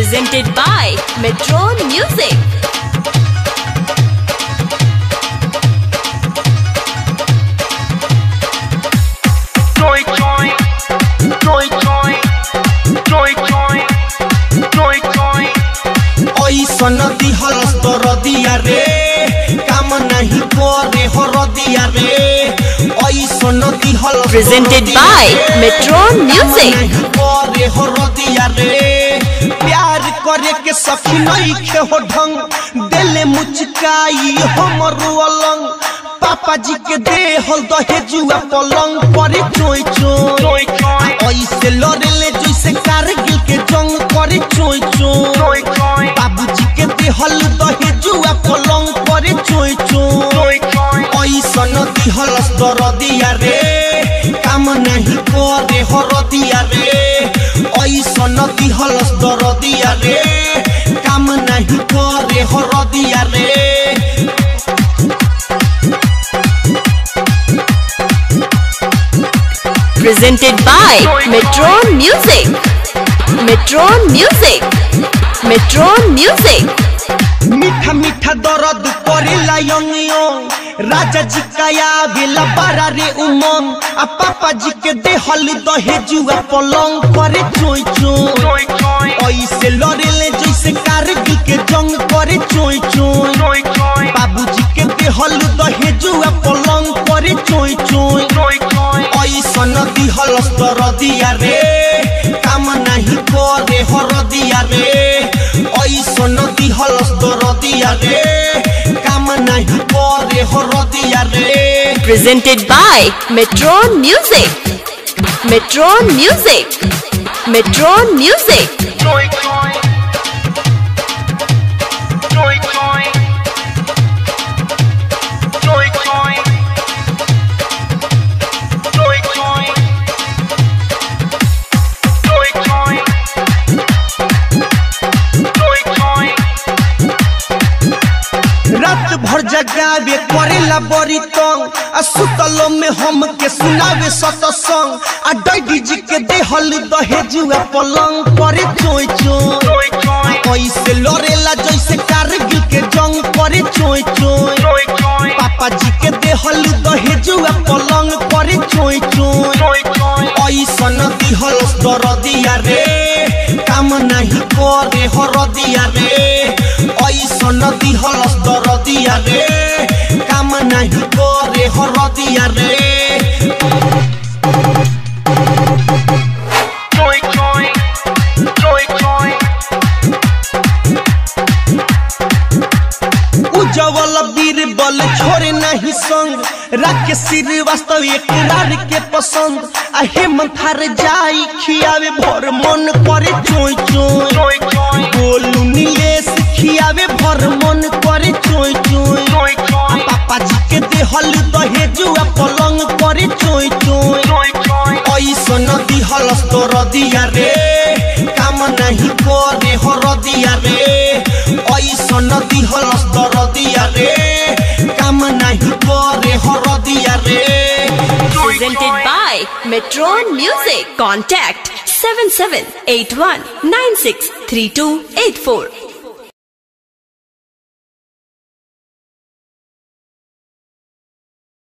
Presented by Metron Music. सनदी हलस दर दिया रे काम नहीं करे हर दिया रे ओई सनदी हलस Presented by Metron Music. करे हर दिया रे प्यार करे के सखी नहीं खे हो ढंग दिल मुचकाई हमर अलंग पापा जी के दे हल दहेजुआ पलंग करे चोय चोय ऐसे लड़ले जैसे कारगिल के जंग करे चोय चोय बाबूजी के दे हल दहेजुआ पलंग करे चोय चोय ऐसा नदी हलस दर दिया रे काम नहीं करे हर दिया रे ऐसा नदी हलस दर दिया रे काम नहीं करे हर दिया रे Presented by Metron Music. Metron Music. Metron Music. मीठा मीठा दर्द करेला यंग राजा जी काया बेला बारा रे उमंग आ पापा जी के देहल दहेजुआ पलंग करे चोय चोय ऐसे लड़ले जैसे कारगिल के जंग करे चोय चोय बाबूजी के देहल दहेजुआ पलंग करे चोय चोय ऐसा नदी हलस दर दिया रे काम नहीं करे हर दिया रे ऐसा नदी हलस दर दिया रे काम नहीं करे हर दिया रे Presented by Metron Music. Metron Music. Metron Music. रात भर जगावे करेला बड़ी तंग आ सुतलो में हम के सुनावे सत्संग आ डैडी जी के देहल दहेजुआ पलंग करे चोय चोय ऐसे लड़ेला जैसे कारगिल के जंग करे चोय चोय पापा जी के देहल दहेजुआ पलंग करे चोय चोय ऐसा नदी हलस दर दिया रे काम नहीं करे हर दिया रे ऐसा नदी हलस दर दिया रे काम नहीं करे हर दिया रे उज्जवल बीरबल छोड़े नहीं संग राकेश श्रीवास्तव एकरार के पसंद आ हेमंत हार जाई खियावे भर मन करे चोय चोय बोलू नीलेश खियावे भर मन करे चोय चोय पापा जी के देहल दहेजुआ पलंग करे चोय चोय ऐसा नदी हलस दर दिया रे काम नहीं करे हर दिया रे ऐसा नदी हलस दर दिया रे काम नहीं करे हर दिया रे Presented by Metron Music. Contact 7781963284.